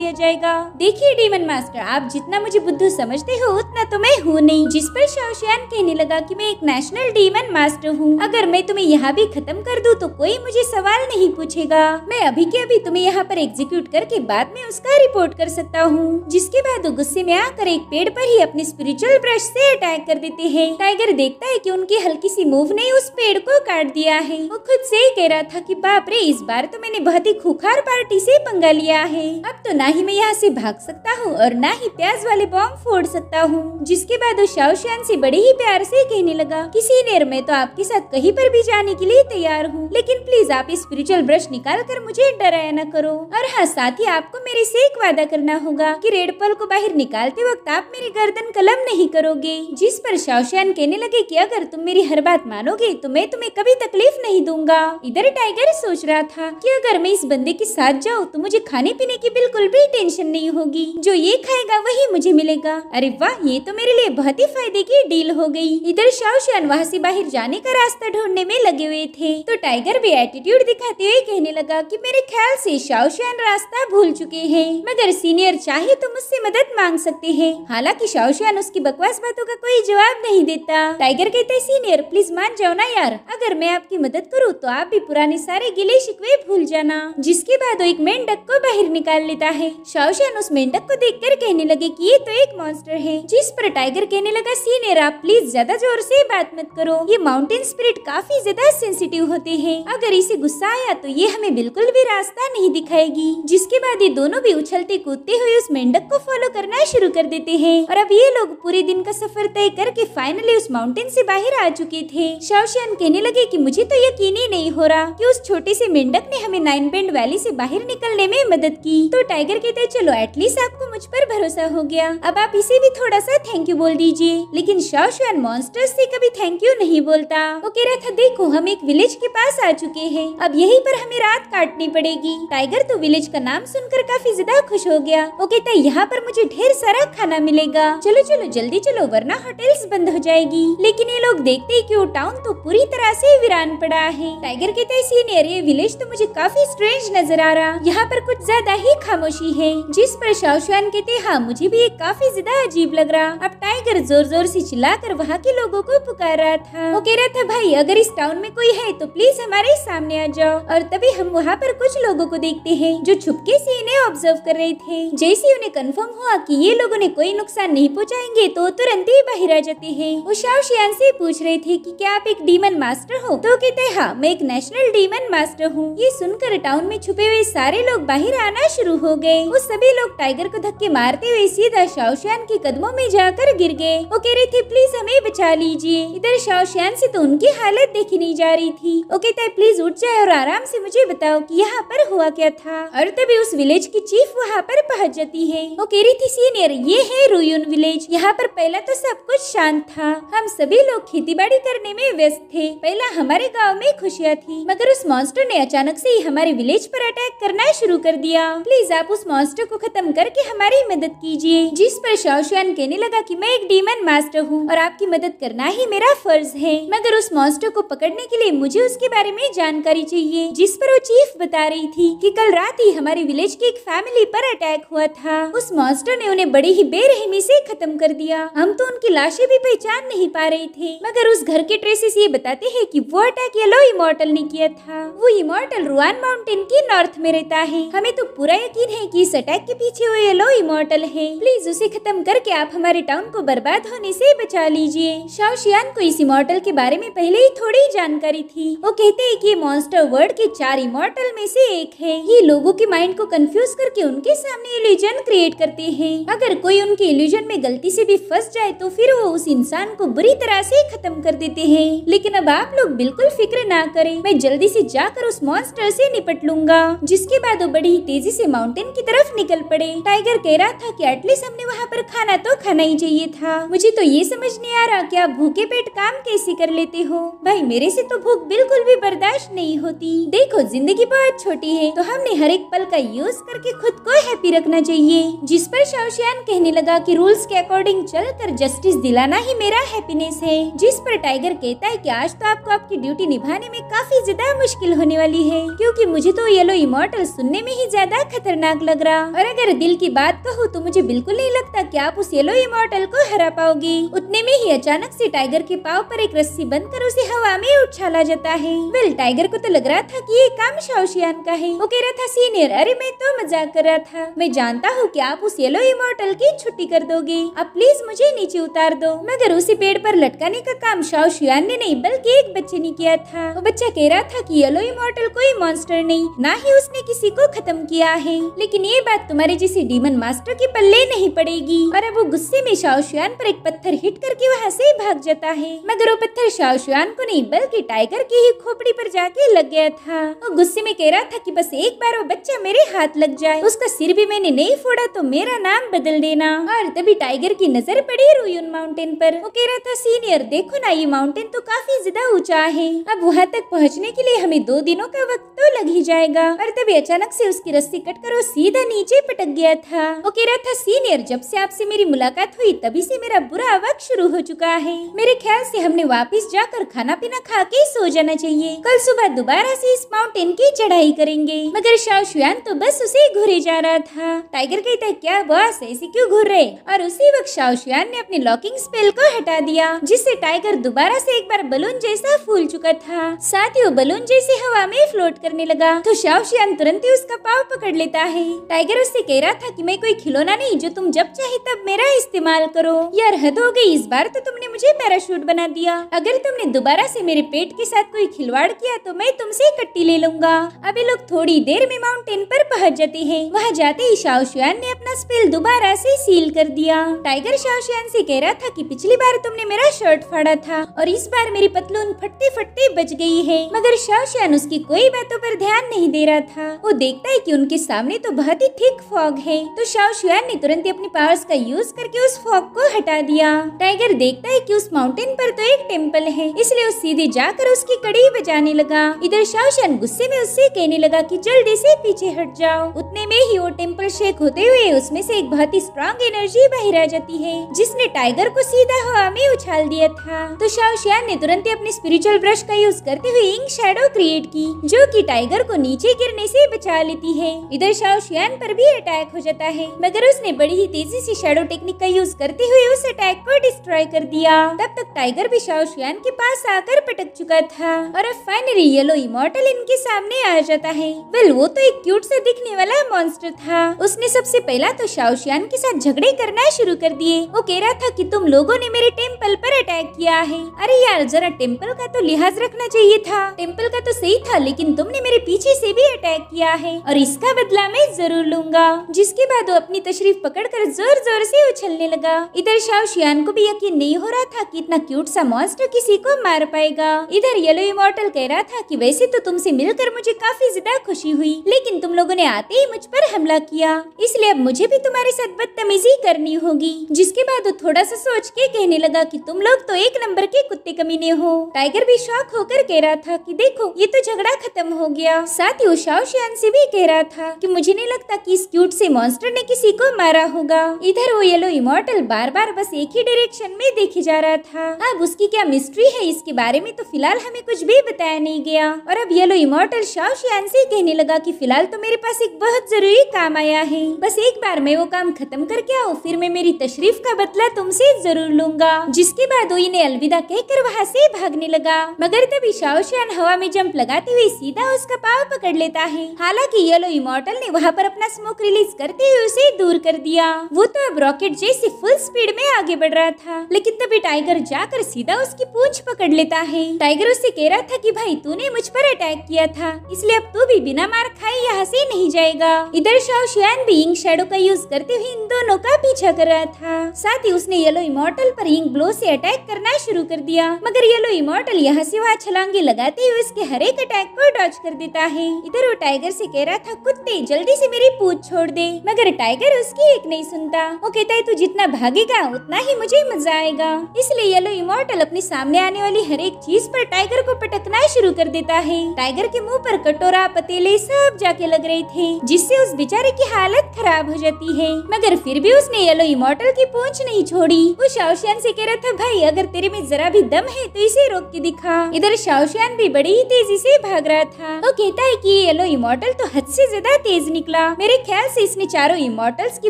दिया जाएगा। देखिए डीमन मास्टर, आप जितना मुझे बुद्धू समझते हो उतना तो मैं हूँ नहीं। जिस पर शाओशियान कहने लगा कि मैं एक नेशनल डीमन मास्टर हूँ, अगर मैं तुम्हें यहाँ भी खत्म कर दूँ तो कोई मुझे सवाल नहीं पूछेगा। मैं अभी के अभी तुम्हें यहाँ पर एग्जीक्यूट करके बाद में उसका रिपोर्ट कर सकता हूँ। जिसके बाद वो गुस्से में आकर एक पेड़ पर ही अपने स्पिरिचुअल ब्रश से अटैक कर देते हैं। टाइगर देखता है कि उनकी हल्की सी मूव ने उस पेड़ को काट दिया है। वो खुद से ही कह रहा था कि बाप रे, इस बार तो मैंने बहुत ही खूंखार पार्टी से पंगा लिया है। अब तो ना ही मैं यहाँ से भाग सकता हूँ और ना ही प्याज वाले बॉम्ब फोड़ सकता हूँ। जिसके बाद वो शाओशियान से बड़े ही प्यार से कहने लगा कि सीनियर, मैं तो आपके साथ कहीं पर भी जाने के लिए तैयार हूँ, लेकिन प्लीज आप स्पिरिचुअल ब्रश निकाल कर मुझे डराया न करो। और हाँ, साथ ही आपको मेरे से एक वादा करना होगा कि रेड पर्ल को बाहर निकालते वक्त आप मेरी गर्दन कलम नहीं करोगे। जिस पर शाओशियान कहने लगे कि अगर तुम मेरी हर बात मानोगे तो मैं तुम्हें कभी तकलीफ नहीं दूंगा। इधर टाइगर सोच रहा था कि अगर मैं इस बंदे के साथ जाऊँ तो मुझे खाने पीने की बिल्कुल भी टेंशन नहीं होगी, जो ये खाएगा वही मुझे मिलेगा। अरे वाह, ये तो मेरे लिए बहुत ही फायदे की डील हो गई। इधर शाओशियान वहाँ से बाहर जाने का रास्ता ढूंढने में लगे हुए थे तो टाइगर भी एटीट्यूड दिखाते हुए कहने लगा कि मेरे ख्याल से शाओशियान रास्ता भूल चुके हैं, मगर सीनियर चाहे तो मुझसे मदद मांग सकते हैं। हालांकि शाओशियान उसकी बकवास बातों का कोई जवाब नहीं देता। टाइगर कहता है, सीनियर प्लीज मान जाओ ना यार, अगर मैं आपकी मदद करूँ तो आप भी पुराने सारे गिले शिकवे भूल जाना। जिसके बाद वो एक मेंढक को बाहर निकाल लेता है। शाओशियान उस मेंढक को देखकर कहने लगे कि ये तो एक मॉन्स्टर है। जिस पर टाइगर कहने लगा, सीनियर आप प्लीज ज्यादा जोर से बात मत करो, ये माउंटेन स्पिरिट काफी ज्यादा सेंसिटिव होते हैं, अगर इसे गुस्सा आया तो ये हमें बिल्कुल भी रास्ता नहीं दिखाएगी। जिसके बाद ये दोनों भी उछलते कूदते हुए उस मेंढक को फॉलो करना शुरू कर देते हैं और अब ये लोग पूरे दिन का सफर तय करके फाइनली उस माउंटेन से बाहर आ चुके थे। शाओशियान कहने लगे कि मुझे तो यकीन ही नहीं हो रहा कि उस छोटे से मेंढक ने हमें नाइन बेंड वैली से बाहर निकलने में मदद की। तो टाइगर कहते हैं, चलो एटलीस्ट आपको मुझ पर भरोसा हो गया, अब आप इसे भी थोड़ा सा थैंक यू बोल दीजिए। लेकिन शाओशियान मॉन्स्टर्स से कभी थैंक यू नहीं बोलता। वो कह रहा था, देखो हम एक विलेज के पास आ चुके हैं, अब यहीं पर हमें रात काटनी पड़ेगी। टाइगर तो विलेज का नाम सुनकर काफी ज्यादा खुश हो गया। वो कहता है, यहाँ पर मुझे ढेर सारा खाना मिलेगा, चलो चलो जल्दी चलो वरना होटल्स बंद हो जाएगी। लेकिन ये लोग देखते हैं कि वो टाउन तो पूरी तरह से वीरान पड़ा है। टाइगर कहता है, सीनियर ये विलेज तो मुझे काफी स्ट्रेंज नजर आ रहा, यहाँ पर कुछ ज्यादा ही खामोशी है। जिस पर शाओशियान कहते, हाँ मुझे भी ये काफी ज्यादा अजीब लग रहा। अब टाइगर जोर जोर से चिल्लाकर वहाँ के लोगों को पुकार रहा था। वो कह रहा था, भाई अगर इस टाउन में कोई है तो प्लीज हमारे सामने आ जाओ। और तभी हम वहाँ पर कुछ लोगों को देखते हैं जो छुपके से इन्हें ऑब्जर्व कर रहे थे। जैसे उन्हें कंफर्म हुआ कि ये लोगों ने कोई नुकसान नहीं पहुँचाएंगे तो तुरंत ही बाहर आ जाते हैं। वो शाओशियान से पूछ रहे थे कि क्या आप एक डीमन मास्टर हो? तो कहते हैं, हाँ मैं एक नेशनल डीमन मास्टर हूँ। ये सुनकर टाउन में छुपे हुए सारे लोग बाहर आना शुरू हो गए। वो सभी लोग टाइगर को धक्के मारते हुए सीधा शाओशियान के कदमों में जाकर गिर गए। वो कह रहे थे, प्लीज हमें बचा लीजिए। इधर शाओशियान से तो उनकी हालत देखी नहीं जा रही थी। वो कहता है, प्लीज उठ जाए और आराम से मुझे बताओ कि यहाँ पर हुआ क्या था। और तभी उस विलेज की चीफ वहाँ पर पहुँच जाती है। वो कह रही थी, सीनियर ये है रुयुन विलेज, यहाँ पर पहला तो सब कुछ शांत था, हम सभी लोग खेती बाड़ी करने में व्यस्त थे, पहला हमारे गाँव में खुशियाँ थी, मगर उस मॉन्स्टर ने अचानक से ही हमारे विलेज पर अटैक करना शुरू कर दिया। प्लीज आप उस मॉन्स्टर को खत्म करके हमारी मदद कीजिए। जिस पर शाओशियान कहने लगा कि मैं एक डीमन मास्टर हूँ और आपकी मदद करना ही मेरा फर्ज है, मगर उस मॉन्स्टर को पकड़ने के लिए मुझे उसके बारे में जानकारी चाहिए। जिस पर वो चीफ बता रही थी कि कल रात ही हमारे विलेज की एक फैमिली पर अटैक हुआ था, उस मॉन्स्टर ने उन्हें बड़ी ही बेरहमी से खत्म कर दिया, हम तो उनकी लाशें भी पहचान नहीं पा रहे थे, मगर उस घर के ट्रेसेस ये बताते हैं कि वो अटैक येलो इमॉर्टल ने किया था। वो इमॉर्टल रुआन माउंटेन की नॉर्थ में रहता है, हमें तो पूरा यकीन है कि इस अटैक के पीछे वो येलो इमॉर्टल है, प्लीज उसे खत्म करके आप हमारे टाउन को बर्बाद होने से बचा लीजिए। शाओशियान को इस इमॉर्टल के बारे में पहले ही थोड़ी जानकारी थी। वो कहते हैं कि ये मॉन्स्टर वर्ल्ड के 4 इमॉर्टल में से एक है। ये लोगों के माइंड को कंफ्यूज करके उनके सामने इल्यूजन क्रिएट करते हैं। अगर कोई उनके इल्यूजन में गलती से भी फंस जाए तो फिर वो उस इंसान को बुरी तरह से खत्म कर देते हैं। लेकिन अब आप लोग बिल्कुल फिक्र ना करें, मैं जल्दी से जाकर उस मॉन्स्टर से निपट लूंगा। जिसके बाद वो बड़ी ही तेजी से माउंटेन की तरफ निकल पड़े। टाइगर कह रहा था कि एटलीस्ट हमने वहाँ पर खाना तो खाना ही चाहिए था। मुझे तो ये समझ नहीं आ रहा कि आप भूखे पेट काम कैसे कर लेते हो। भाई मेरे से तो भूख बिल्कुल भी बर्दाश्त नहीं होती। देखो जिंदगी बहुत छोटी है, तो हमने हर एक पल का यूज करके खुद को हैप्पी रखना चाहिए। जिस पर शाओशियान कहने लगा कि रूल्स के अकॉर्डिंग चलकर जस्टिस दिलाना ही मेरा हैप्पीनेस है। जिस पर टाइगर कहता है कि आज तो आपको आपकी ड्यूटी निभाने में काफी ज्यादा मुश्किल होने वाली है, क्योंकि मुझे तो येलो इमॉर्टल सुनने में ही ज्यादा खतरनाक लग लग रहा। और अगर दिल की बात कहूँ तो मुझे बिल्कुल नहीं लगता कि आप उस येलो इमॉर्टल को हरा पाओगे। उतने में ही अचानक से टाइगर के पाँव पर एक रस्सी बंधकर उसे हवा में उछाला जाता है। वेल, टाइगर को तो लग रहा था कि ये काम शाओशियान का है। वो कह रहा था, सीनियर, अरे मैं तो मजाक कर रहा था। मैं जानता हूँ कि आप उस येलो इमॉर्टल की छुट्टी कर दोगे। अब प्लीज मुझे नीचे उतार दो। मगर उसे पेड़ पर लटकाने का काम शाओशियान ने नहीं बल्कि एक बच्चे ने किया था। वो बच्चा कह रहा था कि येलो इमॉर्टल कोई मॉन्स्टर नहीं, ना ही उसने किसी को खत्म किया है, लेकिन ये बात तुम्हारे जैसे डीमन मास्टर के पल्ले नहीं पड़ेगी। और अब वो गुस्से में शाओशियान पर एक पत्थर हिट करके वहाँ से भाग जाता है। मगर वो पत्थर शाओशियान को नहीं बल्कि टाइगर की ही खोपड़ी पर जाके लग गया था। वो गुस्से में कह रहा था कि बस एक बार वो बच्चा मेरे हाथ लग जाए, उसका सिर भी मैंने नहीं फोड़ा तो मेरा नाम बदल देना। और तभी टाइगर की नजर पड़ी रुयुन माउंटेन पर। वो कह रहा था, सीनियर देखो ना, ये माउंटेन तो काफी ज्यादा ऊंचा है। अब वहाँ तक पहुँचने के लिए हमें 2 दिनों का वक्त तो लग ही जाएगा। और तभी अचानक से उसकी रस्सी कटकर वो सीधा नीचे पटक गया था। वो कह रहा था, सीनियर जब से आपसे मेरी मुलाकात हुई तभी से मेरा बुरा वक्त शुरू हो चुका है। मेरे ख्याल से हमने वापस जाकर खाना पीना खा के सो जाना चाहिए। कल सुबह दोबारा से इस माउंटेन की चढ़ाई करेंगे। मगर शाओशियान तो बस उसे घूरे जा रहा था। टाइगर कहता है, क्या बॉस ऐसे क्यों घूर रहे? और उसी वक्त शाओशियान ने अपने लॉकिंग स्पेल को हटा दिया, जिससे टाइगर दोबारा से एक बार बलून जैसा फूल चुका था। साथ ही वो बलून जैसे हवा में फ्लोट करने लगा। तो शाओशियान तुरंत ही उसका पाँव पकड़ लेता है। टाइगर उससे कह रहा था कि मैं कोई खिलौना नहीं जो तुम जब चाहे तब मेरा इस्तेमाल करो। यार हद हो गई, इस बार तो तुमने मुझे पैराशूट बना दिया। अगर तुमने दोबारा से मेरे पेट के साथ कोई खिलवाड़ किया तो मैं तुमसे कट्टी ले लूंगा। अब ये लोग थोड़ी देर में माउंटेन पर पहुंच जाते हैं। वहाँ जाते ही शाओशियान ने अपना स्पेल दोबारा से सील कर दिया। टाइगर शाओशियान से कह रहा था कि पिछली बार तुमने मेरा शर्ट फाड़ा था और इस बार मेरी पतलून फटते फटते बच गई है। मगर शाओशियान उसकी कोई बातों पर ध्यान नहीं दे रहा था। वो देखता है कि उनके सामने तो बहुत ही थिक फॉग है। तो शाओशियान ने तुरंत ही अपनी पावर्स का यूज करके उस फॉग को हटा दिया। टाइगर देखता है कि उस माउंटेन पर तो एक टेम्पल है, इसलिए वो सीधे जाकर उसकी कड़ी बजाने लगा। इधर शाओशियान गुस्से में उससे कहने लगा कि जल्दी से पीछे हट जाओ। उतने में ही वो टेम्पल शेक होते हुए उसमें से एक बहुत ही स्ट्रॉन्ग एनर्जी बाहर आ जाती है, जिसने टाइगर को सीधा हवा में उछाल दिया था। तो शाओशियान ने तुरंत ही अपने स्पिरिचुअल ब्रश का यूज करते हुए इंक शैडो क्रिएट की, जो कि टाइगर को नीचे गिरने से बचा लेती है। इधर शाओशियान पर भी अटैक हो जाता है, मगर उसने बड़ी ही तेजी से शैडो टेक्निक का यूज करते हुए उस अटैक को डिस्ट्रॉय कर दिया। तब तक टाइगर भी शाओशियान के पास आकर पटक चुका था और अब फाइनली येलो इमॉर्टल इनके सामने आ जाता है। वेल, वो तो एक क्यूट सा दिखने वाला मॉन्स्टर था। उसने सबसे पहला तो शाओशियान के साथ झगड़े करना शुरू कर दिए। वो कह रहा था कि तुम लोगों ने मेरे टेम्पल पर अटैक किया है। अरे यार, जरा टेम्पल का तो लिहाज रखना चाहिए था। टेम्पल का तो सही था, लेकिन तुमने मेरे पीछे से भी अटैक किया है और इसका बदला मैं जरूर लूंगा। जिसके बाद वो अपनी तशरीफ पकड़कर जोर जोर से उछलने लगा। इधर शाओशियान को भी यकीन नहीं हो रहा था कि इतना क्यूट सा मॉन्स्टर किसी को मार पाएगा। इधर येलो इमॉर्टल कह रहा था कि वैसे तो तुमसे मिलकर मुझे काफी ज्यादा खुशी हुई, लेकिन तुम लोगों ने आते ही मुझ पर हमला किया, इसलिए अब मुझे भी तुम्हारे साथ बदतमीजी करनी होगी। जिसके बाद वो थोड़ा सा सोच के कहने लगा कि तुम लोग तो एक नंबर के कुत्ते कमीने हो। टाइगर भी शॉक होकर कह रहा था कि देखो, ये तो झगड़ा खत्म हो गया। साथ ही वो शाओशियान से भी कह रहा था कि मुझे नहीं लगता कि इस क्यूट से मॉन्स्टर ने किसी को मारा होगा। इधर वो येलो इमॉर्टल बार बार बस एक ही डायरेक्शन में देखे जा रहा था। अब उसकी क्या मिस्ट्री है इसके बारे में तो फिलहाल हमें कुछ भी बताया नहीं गया। और अब येलो इमॉर्टल शाओशियान से कहने लगा कि फिलहाल तो मेरे पास एक बहुत जरूरी काम आया है, बस एक बार मैं वो काम खत्म करके आओ, फिर मैं मेरी तशरीफ का बदला तुमसे जरूर लूंगा। जिसके बाद वो इन्हें अलविदा कहकर वहाँ से भागने लगा। मगर तभी शाओशियान हवा में जंप लगाते हुए सीधा उसका पाँव पकड़ लेता है। हालांकि येलो इमॉर्टल ने वहाँ पर अपना स्मोक रिलीज करते हुए उसे दूर कर दिया। वो तो अब रॉकेट जैसे फुल स्पीड में आगे बढ़ रहा था, लेकिन तभी टाइगर जाकर सीधा उसकी पूंछ पकड़ लेता है। टाइगर उससे कह रहा था कि भाई तूने मुझ पर अटैक किया था, इसलिए अब तू भी बिना मार खाए यहाँ से नहीं जाएगा। इधर शाओशियान भी इंक शैडो का यूज करते हुए इन दोनों का पीछा कर रहा था। साथ ही उसने येलो इमॉर्टल पर इंक ब्लो से अटैक करना शुरू कर दिया, मगर येलो इमॉर्टल यहाँ से वहाँ छलांगे लगाते हुए उसके हर एक अटैक को डॉज कर देता है। इधर वो टाइगर से कह रहा था, कुत्ते जल्दी से मेरी पूंछ छोड़ दे, मगर टाइगर उसकी एक नहीं सुनता। वो कहता है तू जितना भागेगा उतना ही मुझे मजा आएगा। इसलिए येलो इमॉर्टल अपने सामने आने वाली हर एक चीज पर टाइगर को पटकना शुरू कर देता है। टाइगर के मुंह पर कटोरा पतीले सब जाके लग रहे थे, जिससे उस बेचारे की हालत खराब हो जाती है। मगर फिर भी उसने येलो इमॉर्टल की पूंछ नहीं छोड़ी। वो शाओशियान से कह रहा था, भाई अगर तेरे में जरा भी दम है तो इसे रोक के दिखा। इधर शाओशियान भी बड़ी ही तेजी से भाग रहा था। वो कहता है कि येलो इमॉर्टल तो हद से ज्यादा तेज निकला। होगा। मेरे ख्याल से इसने चारों इमॉर्टल्स की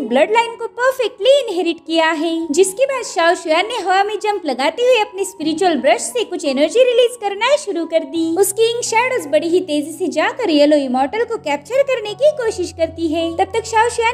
ब्लड लाइन को परफेक्टली इनहेरिट किया है। जिसके बाद शाओ शुआन ने हवा में जंप लगाते हुए अपने स्पिरिचुअल ब्रश से कुछ एनर्जी रिलीज करना शुरू कर दी। उसकी इंक शैडोज बड़ी ही तेजी से जाकर येलो इमॉर्टल को कैप्चर करने की कोशिश करती है। तब तक शाओ शुआन